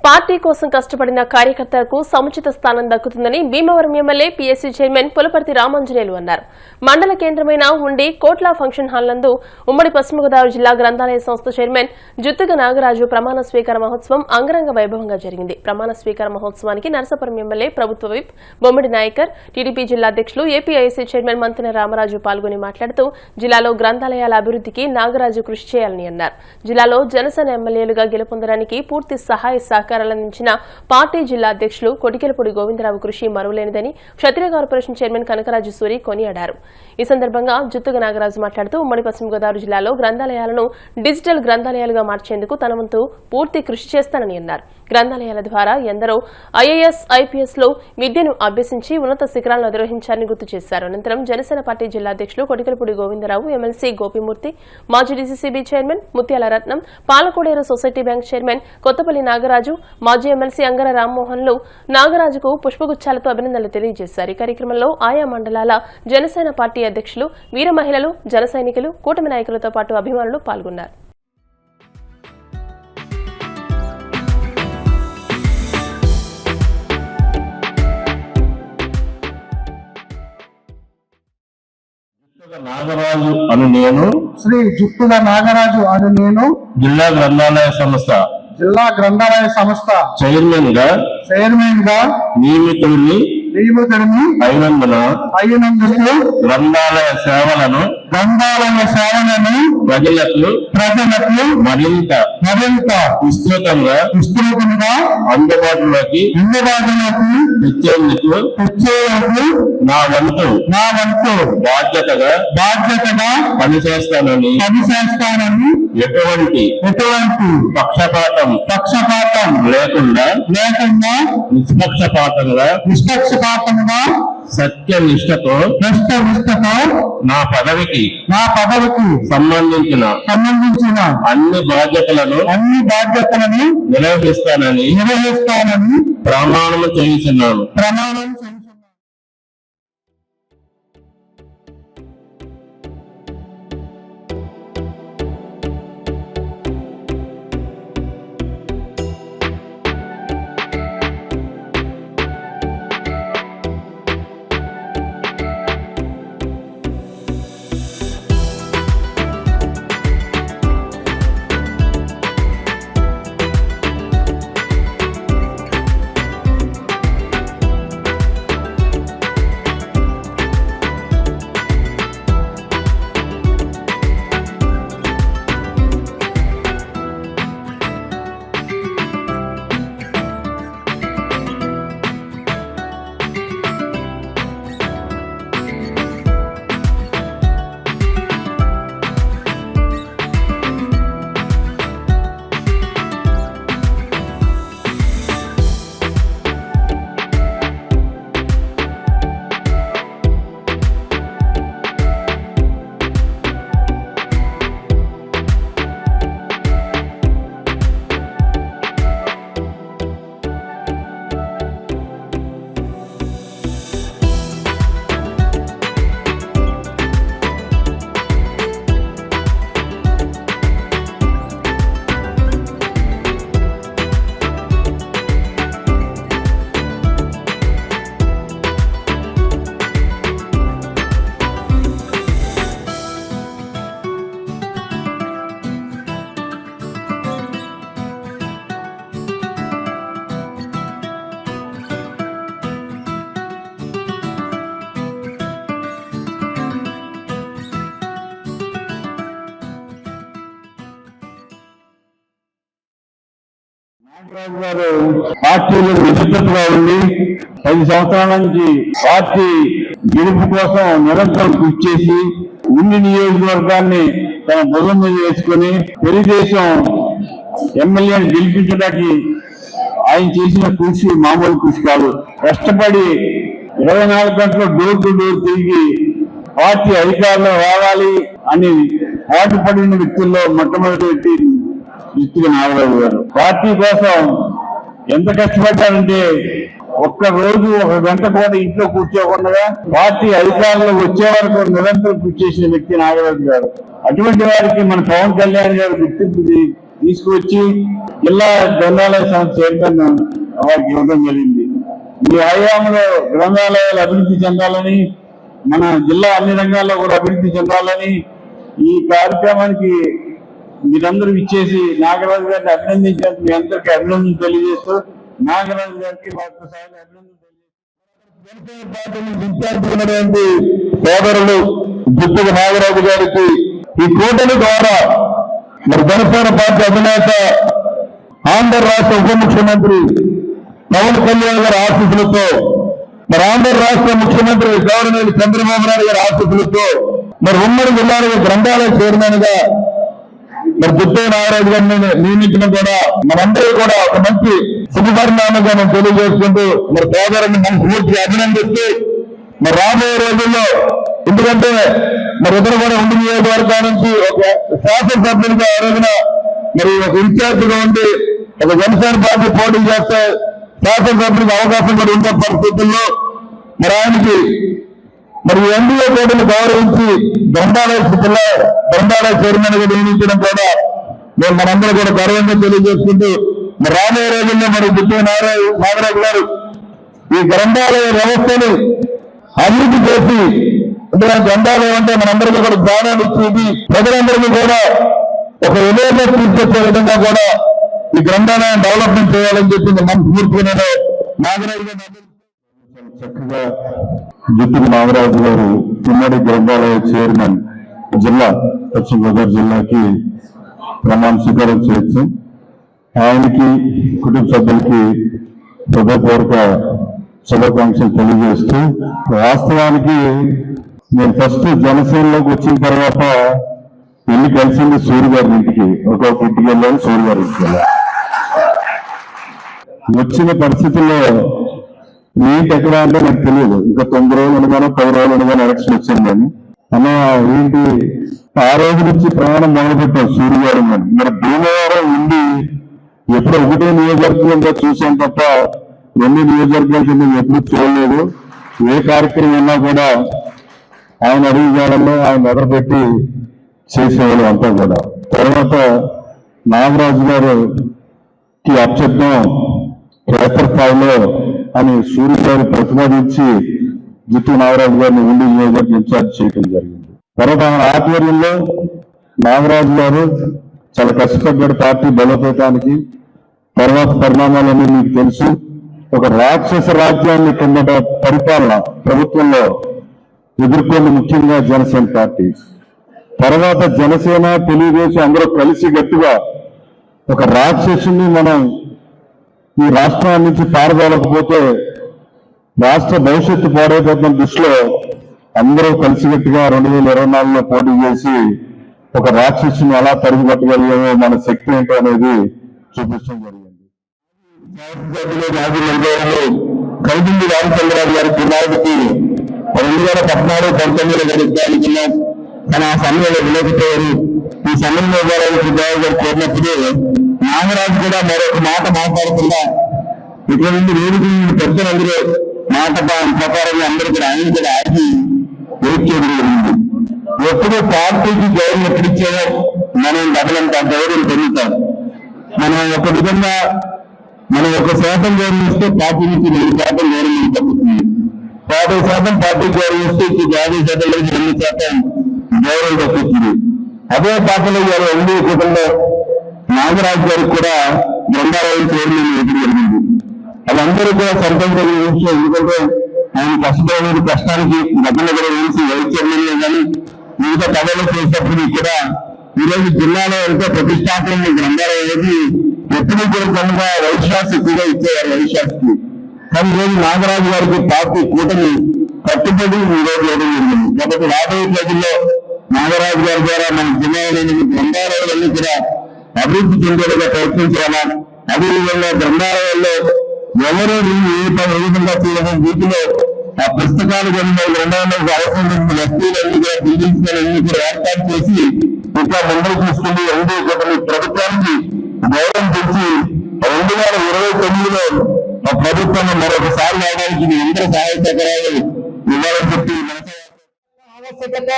Party కోసం కష్టపడిన కార్యకర్తలకు సముచిత స్థానం దక్కుతుందని Bhimavaram MLA PSC chairman Pulaparthi Ramanjaneyulu అన్నారు. మండల కేంద్రమైన ఉండి కోట్ల ఫంక్షన్ హాల్ నందు ఉమ్మడి పశ్చిమ గోదావరి జిల్లా గ్రంథాలయ సంస్థ చైర్మన్ జుత్తుగ నాగరాజు ప్రమాణ స్వీకార మహోత్సవం అంగరంగ వైభవంగా జరిగింది. ప్రమాణ స్వీకార మహోత్సవానికి నరసాపురం ఎమ్మెల్యే ప్రభుత్వ విప్ బొమ్మిడి నాయకర్, టీడీపీ జిల్లా అధ్యక్షులు ఏపీఐసీ చైర్మన్ మంతెన రామరాజు పాల్గొని మాట్లాడుతూ జిల్లాలో గ్రంథాలయాల అభివృద్ధికి నాగరాజు కృషి చేయాలని అన్నారు. జిల్లాలో జనసేన ఎమ్మెల్యేలుగా గెలుపొందడానికి పూర్తి సహాయ సహకారాలందించిన పార్టీ జిల్లా అధ్యక్షులు కొటికెలపూడి గోవిందరావు కృషి మరువలేనిదని క్షత్రియ కార్పొరేషన్ చైర్మన్ కనకరాజు సూరి కొనియాడారు. ఈ సందర్భంగా జుత్తుగ నాగరాజు మాట్లాడుతూ ఉమ్మడి పశ్చిమ గోదావరి జిల్లాలో గ్రంథాలయాలను డిజిటల్ గ్రంథాలయాలుగా మార్చేందుకు తన వంతు పూర్తి కృషి చేస్తానని అన్నారు. గ్రంథాలయాల ద్వారా ఎందరో ఐఏఎస్, ఐపీఎస్ లో విద్యను అభ్యసించి ఉన్నత శిఖరాలను అధిరోహించారని గుర్తు చేశారు. అనంతరం జనసేన పార్టీ జిల్లా అధ్యక్షులు కొటికెలపూడి గోవిందరావు, ఎమ్మెల్సీ గోపిమూర్తి, మాజీ DCCB chairman Muthyala Ratnam, Palakoderu society bank chairman Kothapalli Nagaraju, మాజీ ఎమ్మెల్సీ అంగర రామ్మోహన్లు నాగరాజుకు పుష్పగుచ్చాలతో అభినందనలు తెలియజేశారు. ఈ కార్యక్రమంలో ఆయా మండలాల జనసేన పార్టీ అధ్యక్షులు, వీర మహిళలు, జన సైనికులు, కూటమి నాయకులతో పాటు అభిమానులు పాల్గొన్నారు. నాగరాజు అని నేను శ్రీ జుత్తుగ నాగరాజు అని నేను జిల్లా గ్రంథాలయ సంస్థ చైర్మన్ గా నియమితుడిని అయినందున గ్రంథాలయ సేవలను ప్రజలకు మరింత విస్తృతంగా అందుబాటులోకి తెచ్చేందుకు నా వంతు బాధ్యతగా పనిచేస్తానని ఎటువంటి పక్షపాతం లేకుండా నిష్పక్షపాతంగా సత్యనిష్టతో నా పదవికి సంబంధించిన అన్ని బాధ్యతలను నిర్వహిస్తానని ప్రమాణం చేస్తున్నాను. నాగరాజు గారు పార్టీలో నిబద్ధతగా ఉండి 10 సంవత్సరాల నుంచి పార్టీ గెలుపు కోసం నిరంతరం కృషి చేసి ఉండి నియోజకవర్గాన్ని తన భుజం మీద వేసుకుని తెలుగుదేశం ఎమ్మెల్యేని గెలిపించడానికి ఆయన చేసిన కృషి మామూలు కృషి కాదు. కష్టపడి 24 గంటలు డోర్ టు డోర్ తిరిగి పార్టీ అధికారంలో రావాలి అని పాటుపడిన వ్యక్తుల్లో మొట్టమొదటి వ్యక్తి జుత్తుగ నాగరాజు గారు. పార్టీ కోసం ఎంత కష్టపడ్డారంటే ఒక్క రోజు 1 గంట కూడా ఇంట్లో కూర్చోకుండా పార్టీ అధికారంలో వచ్చే వరకు నిరంతరం కృషి చేసిన వ్యక్తి నాగరాజు గారు. అటువంటి వారికి మన పవన్ కళ్యాణ్ గారు గుర్తింపు తీసుకొచ్చి జిల్లా గ్రంథాలయ సంస్థ చైర్మన్ వారికి ఇవ్వడం జరిగింది. ఈ హయాంలో గ్రంథాలయాలు అభివృద్ధి చెందాలని, మన జిల్లా అన్ని రంగాల్లో కూడా అభివృద్ధి చెందాలని ఈ కార్యక్రమానికి మీరందరూ ఇచ్చేసి నాగరాజు గారిని అభినందించినందుకు మీ అందరికీ అభినందనలు తెలియజేస్తూ నాగరాజు గారికి మరొకసారి అభినందనలు తెలియజేస్తున్నటువంటి సోదరులు జుట్టుకు నాగరాజు గారికి ఈ కూటమి ద్వారా మరి జనసేన పార్టీ అధినేత ఆంధ్ర రాష్ట్ర ఉప ముఖ్యమంత్రి పవన్ కళ్యాణ్ గారి ఆశీస్సులతో, మరి ఆంధ్ర రాష్ట్ర ముఖ్యమంత్రి గవర్నర్ చంద్రబాబు నాయుడు గారి ఆశీస్సులతో మరి ఉమ్మడి జిల్లాలో గ్రంథాలయ చైర్మన్ గా మరి జుట్టు నాగరాజు గారిని నియమించడం కూడా మనందరూ కూడా ఒక మంచి శుభపరిణామంగా మనం తెలియజేసుకుంటూ మరి సోదరుని మనస్ఫూర్తిగా అభినందిస్తూ మరి రాబోయే రోజుల్లో, ఎందుకంటే మరి ఇద్దరు కూడా ఉండి నియోజకవర్గాల నుంచి ఒక శాసనసభ్యులుగా ఆ రోజున మరి ఒక ఇన్ఛార్జిగా ఉండి ఒక జనసేన పార్టీ పోటీ చేస్తే శాసనసభ్యులకు అవకాశం కూడా ఉండే పరిస్థితుల్లో మరి ఆయనకి మరి ఎన్డీఏ కోర్టును గౌరవించి గ్రంథాలయ చైర్మన్ గా నియమించడం కూడా మేము మనందరూ కూడా గౌరవంగా తెలియజేసుకుంటూ మరి రాబోయే రోజుల్లో మరి జుట్టు నాగరాజు గారు ఈ గ్రంథాలయ వ్యవస్థని అభివృద్ధి చేసి, ఎందుకంటే గ్రంథాలయం అంటే మనందరికీ కూడా జ్ఞానాన్ని ఇచ్చేది, ప్రజలందరికీ కూడా ఒక విలేజ్లో తీసుకొచ్చే విధంగా కూడా ఈ గ్రంథాలయం డెవలప్మెంట్ చేయాలని చెప్పి మనస్ఫూర్తిగా నాగరాజు గారు చక్కగా జుట్టుకు నాగరాజు గారు ఉమ్మడి గ్రంథాలయ చైర్మన్ జిల్లా పశ్చిమ గోదావరి జిల్లాకి ప్రమాణ స్వీకారం చేయొచ్చు. ఆయనకి కుటుంబ సభ్యులకి హృదయపూర్వక శుభాకాంక్షలు తెలియజేస్తూ, వాస్తవానికి నేను ఫస్ట్ జనసేనలోకి వచ్చిన తర్వాత వెళ్ళి కలిసింది సూర్య గారి ఇంటికి, ఒక్కొక్క ఇంటికి వెళ్ళాను, సూర్య గారి ఇంటికి వెళ్ళా. వచ్చిన పరిస్థితుల్లో ఏంటి ఎక్కడ అంటే నాకు తెలియదు. ఇంకా 9 రోజులు ఉండగానో 10 రోజులు ఉండగానో ఎలక్షన్ వచ్చింది. నేను అన్న ఏంటి ఆ రోజు నుంచి ప్రయాణం మొదలుపెట్టాం సూర్య గారు. మరి భీమవరం ఉండి ఎప్పుడు ఒకటే నియోజకవర్గంగా చూసాం తప్ప 2 నియోజకవర్గాల కింద ఎప్పుడు చూడలేదు. ఏ కార్యక్రమం ఉన్నా కూడా ఆయన అడుగుజాడల్లో ఆయన మొదలుపెట్టి చేసేవాళ్ళు అంతా కూడా. తర్వాత నాగరాజు గారికి అప్పచెప్పాం క్షేత్ర స్థాయిలో అని సూర్య గారు ప్రతిపాదించి జుట్టు నాగరాజు గారిని ఉండి నియోజకవర్గం ఇన్ఛార్జ్ చేయడం జరిగింది. తర్వాత ఆయన ఆధ్వర్యంలో నాగరాజు గారు చాలా కష్టపడ్డాడు పార్టీ బలోపేతానికి. తర్వాత పరిణామాలన్నీ మీకు తెలుసు. ఒక రాక్షస రాజ్యాన్ని కిందట పరిపాలన ప్రభుత్వంలో ఎదుర్కొంది ముఖ్యంగా జనసేన పార్టీ. తర్వాత జనసేన తెలుగుదేశం అందరూ కలిసి గట్టిగా ఒక రాక్షసుని మనం ఈ రాష్ట్రాల నుంచి పారదోలకపోతే రాష్ట్ర భవిష్యత్తు పాడైపోతున్న దృష్టిలో అందరూ కలిసిగట్టిగా 2024లో పోటీ చేసి ఒక రాక్షసుని ఎలా తరిగిపట్టగలిగామో మన శక్తి ఏంటో అనేది చూపించడం జరిగింది. కైదిండి రామచంద్రరావు గారి కుమారుడికి 2014-19 జరుగుతున్నాం. కానీ ఆ సమయంలో విలేకపోయారు. ఈ సమయంలో గారు కోరినప్పుడు నాగరాజు కూడా మరొక మాట మాట్లాడకుండా ఇక్కడ నుండి వేదిక పెద్దలందరూ మాట ప్రకారంగా అందరూ కూడా ఆయన కూడా ఆగి వెయిట్ చేయడం జరిగింది. ఎప్పుడు పార్టీకి గౌరవం ఎప్పుడు ఇచ్చారో మనం డబ్బులంత గౌరవం పొందుతాం. మనం ఒక విధంగా మనం 1% గౌరవం ఇస్తే పార్టీ నుంచి 2% గౌరవం తగ్గుతుంది. 50% పార్టీ గౌరవం ఇస్తే 50% 2% గౌరవం తగ్గుతుంది. అదే పార్టీలో ఎన్డీఏ కూటమిలో నాగరాజు గారికి కూడా గ్రంథాలయం చైర్మన్ ఇవ్వడం జరిగింది. వాళ్ళందరూ కూడా సంతోషం విషయం. ఎందుకంటే ఆయన కష్టపడే కష్టానికి దగ్గర వేసి వైస్ చైర్మన్ కానీ మిగతా పదవులు చేసేటప్పుడు కూడా ఈరోజు జిల్లాలో ఎంతో ప్రతిష్టాత్మక గ్రంథాలయం అనేది ఎప్పుడు కూడా వైశ్వాస ఎక్కువగా ఇచ్చేవారు వైశ్వాసకి. కానీ ఈరోజు నాగరాజు గారికి పార్టీ కూటమి కట్టుబడి ఈరోజు ఇవ్వడం జరిగింది. కాబట్టి రాబోయే రోజుల్లో నాగరాజు గారి ద్వారా మన జిల్లాలోని గ్రంథాలయాలన్నీ కూడా అభివృద్ధి చెందేలా ప్రయత్నించాలా. అదేవిధంగా గ్రంథాలయాల్లో ఎవరు ఏ విధంగా చేయడం, వీటిలో ఆ పుస్తకాలు కొన్ని గ్రంథాలయంలో అవసరం వస్తువులన్నీ కూడా బిల్డింగ్స్ అన్ని కూడా ఏర్పాటు చేసి ఇంకా ముందుకు తీసుకుని ఎన్డీఏ కూటమి ప్రభుత్వానికి గౌరవం పెంచి 2029లో ఆ ప్రభుత్వం మరొకసారి రావడానికి అందరూ సహాయ సహకారాలు ఇవ్వాలని చెప్పి ఆవశ్యకత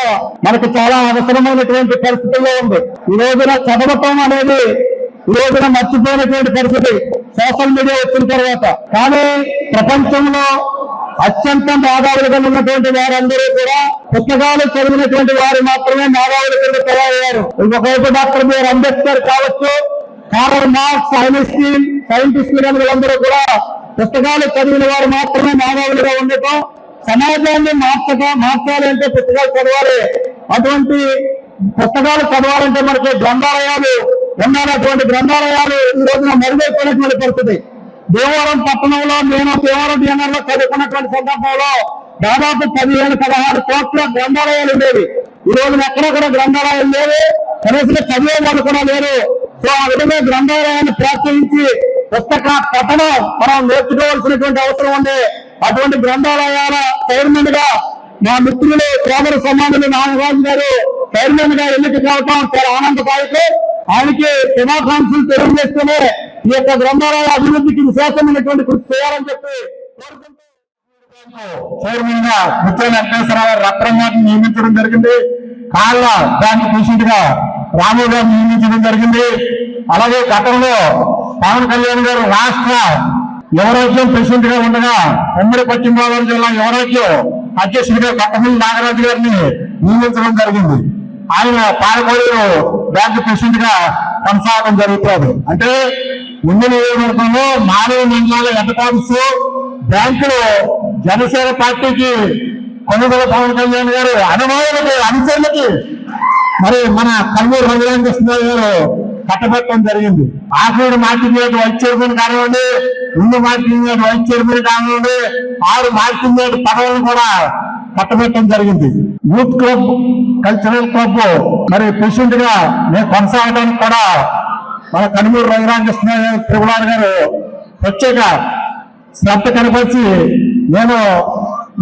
మనకు చాలా అవసరమైనటువంటి పరిస్థితుల్లో ఉంది. ఈ రోజున చదవటం అనేది ఈ రోజున మర్చిపోయినటువంటి పరిస్థితి సోషల్ మీడియా వచ్చిన తర్వాత. కానీ ప్రపంచంలో అత్యంత మేధావులుగా ఉన్నటువంటి వారందరూ కూడా పుస్తకాలు చదివినటువంటి వారు మాత్రమే మేధావుల కింద తయారయ్యారు. ఒకవైపు డాక్టర్ బిఆర్ అంబేద్కర్ కావచ్చు, కార్ల్ మార్క్స్, ఐన్స్టీన్, సైంటిస్టులు వీళ్ళందరూ కూడా పుస్తకాలు చదివిన వారు మాత్రమే మేధావులుగా ఉండటం, సమాజాన్ని మార్చాలి అంటే పుస్తకాలు చదవాలి. అటువంటి పుస్తకాలు చదవాలంటే మనకి గ్రంథాలయాలు ఉండాలి. అటువంటి గ్రంథాలయాలు ఈ రోజున మరుగైపోయినటువంటి పరిస్థితి. దేవవరం పట్టణంలో నేను దేవవరం డిఎన్ఆర్లో చదువుకున్నటువంటి సందర్భంలో దాదాపు 15-16 కోట్ల గ్రంథాలయాలు ఉండేవి. ఈ రోజున ఎక్కడెక్కడ గ్రంథాలయాలు లేవు, కనీసం చదివే వాళ్ళు కూడా లేరు. సో ఆ విధంగా గ్రంథాలయాన్ని ప్రోత్సహించి పుస్తక పఠనం మనం నేర్చుకోవాల్సినటువంటి అవసరం ఉంది. అటువంటి గ్రంథాలయాల చైర్మన్ గా మా మిత్రులు సోదర సమానులు నాగరాజు గారు చైర్మన్ గా ఎన్నిక కావటం చాలా ఆనందదాయకం. ఆయనకి శుభాకాంక్షలు తెలియజేస్తూనే ఈ యొక్క గ్రంథాలయ అభివృద్ధికి విశేషమైనటువంటి కృషి చేయాలని చెప్పి చైర్మన్ గా ముత్యాల వెంకటేశ్వరరావు గారు రత్నంగారిని నియమించడం జరిగింది. కాళ్ళ బ్యాంక్ ప్రెసిడెంట్ గా రాము గారిని నియమించడం జరిగింది. అలాగే గతంలో పవన్ కళ్యాణ్ గారు రాష్ట్ర యువరాజ్యం ప్రెసిడెంట్ గా ఉండగా ఉమ్మడి పశ్చిమ గోదావరి జిల్లా యువరాజ్యం అధ్యక్షుడిగా కట్టమల్లి నాగరాజు గారిని నియమించడం జరిగింది. ఆయన పాలకొల్లు బ్యాంక్ ప్రెసిడెంట్ గా కొనసాగడం జరుగుతుంది. అంటే ముందు నియోజకవర్గంలో 4 మండలాల హెడ్ క్వార్టర్స్ బ్యాంకులు జనసేన పార్టీకి కొనుగోలు పవన్ కళ్యాణ్ గారు అనుభవాలకి అనుచరులకి మరి మన కల్లూరు రఘురామకృష్ణరావు గారు కట్టబెట్టడం జరిగింది. ఆఖరి మార్కెట్ వైస్ చైర్మన్ కానివ్వండి, ముందు మార్కెట్ వైస్ చైర్మన్ కానివ్వండి, 6 మార్కెట్ పదవులను కూడా కట్టబెట్టడం జరిగింది. యూత్ క్లబ్, కల్చరల్ క్లబ్ మరి ప్రెసిడెంట్ గా నేను కొనసాగడానికి కూడా మన కనుమూరు రఘురామకృష్ణరావు త్రిపులార్ గారు ప్రత్యేక శ్రద్ధ కనపరిచి నేను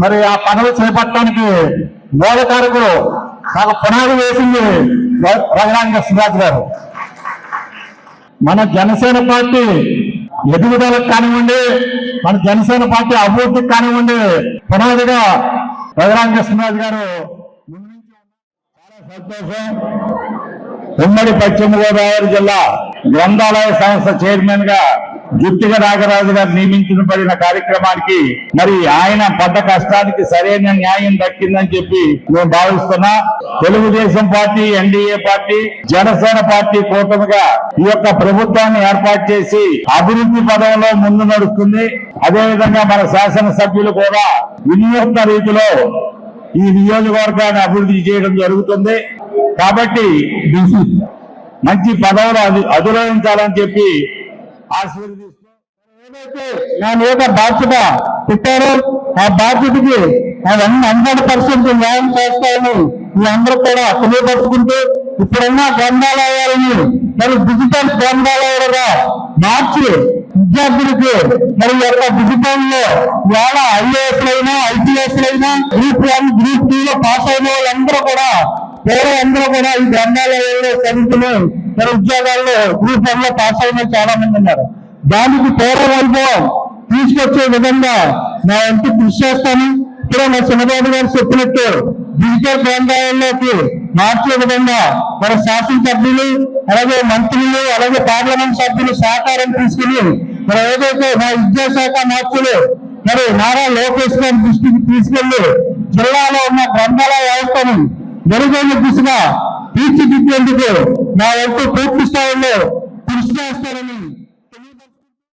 మరి ఆ పదవి చేపట్టడానికి మూలకారకులు నాకు పునాది వేసింది రఘురామకృష్ణరాజు గారు. మన జనసేన పార్టీ ఎదుగుదలకు కానివ్వండి, మన జనసేన పార్టీ అభివృద్ధికి కానివ్వండి పునాదిగా రఘురామకృష్ణరాజు గారు. చాలా సంతోషం. ఉమ్మడి పశ్చిమ గోదావరి జిల్లా గ్రంథాలయ సంస్థ చైర్మన్ గా జుట్టిగ నాగరాజు గారు నియమించబడిన కార్యక్రమానికి మరి ఆయన పడ్డ కష్టానికి సరైన న్యాయం దక్కిందని చెప్పి నేను భావిస్తున్నా. Telugu Desam party, NDA party, Janasena party కూటమిగా ఈ యొక్క ప్రభుత్వాన్ని ఏర్పాటు చేసి అభివృద్ధి పదంలో ముందు నడుస్తుంది. అదేవిధంగా మన శాసనసభ్యులు కూడా వినూత్న రీతిలో ఈ నియోజకవర్గాన్ని అభివృద్ధి చేయడం జరుగుతుంది. కాబట్టి మంచి పదవులు అధిరోహించాలని చెప్పి ఆశీర్వదిస్తూ ఏదైతే నేను ఏదో బాధ్యత పెట్టారో ఆ బాధ్యతకి అవన్నీ 100% న్యాయం చేస్తాయని మీ అందరూ కూడా తెలియపరుచుకుంటూ ఇప్పుడున్న గ్రంథాలయాలని మరి డిజిటల్ గ్రంథాలయాలుగా మార్చి విద్యార్థులకి మరి యొక్క డిజిటల్ లో ఇవాళ ఐఏఎస్లైనా, ఐపీఎస్లైనా, గ్రూప్ 1, గ్రూప్ 2 లో పాస్ అయిన వాళ్ళందరూ కూడా పేరందరూ కూడా ఈ గ్రంథాలయాల్లో చదువుకుని మరి ఉద్యోగాల్లో గ్రూప్ 1 లో పాస్ అయిన చాలా మంది ఉన్నారు. దానికి పేరు వైభవం తీసుకొచ్చే విధంగా నా వంతు కృషి చేస్తాను. ఇప్పుడే మా చంద్రబాబు గారు చెప్పినట్టు డిజిటల్ గ్రంథాలయాల్లోకి మార్చే విధంగా మరి శాసనసభ్యులు, అలాగే మంత్రులు, అలాగే పార్లమెంట్ సభ్యులు సహకారం తీసుకుని మరి ఏదైతే మా విద్యాశాఖ మార్చులు మరి నారా లోకేష్ గారి దృష్టికి తీసుకెళ్లి జిల్లాలో ఉన్న గ్రంథాలయ వ్యవస్థను మెరుగైన దిశగా తీర్చిదిద్దేందుకు నా వంతు పూర్తి స్థాయిలో కృషి చేస్తారని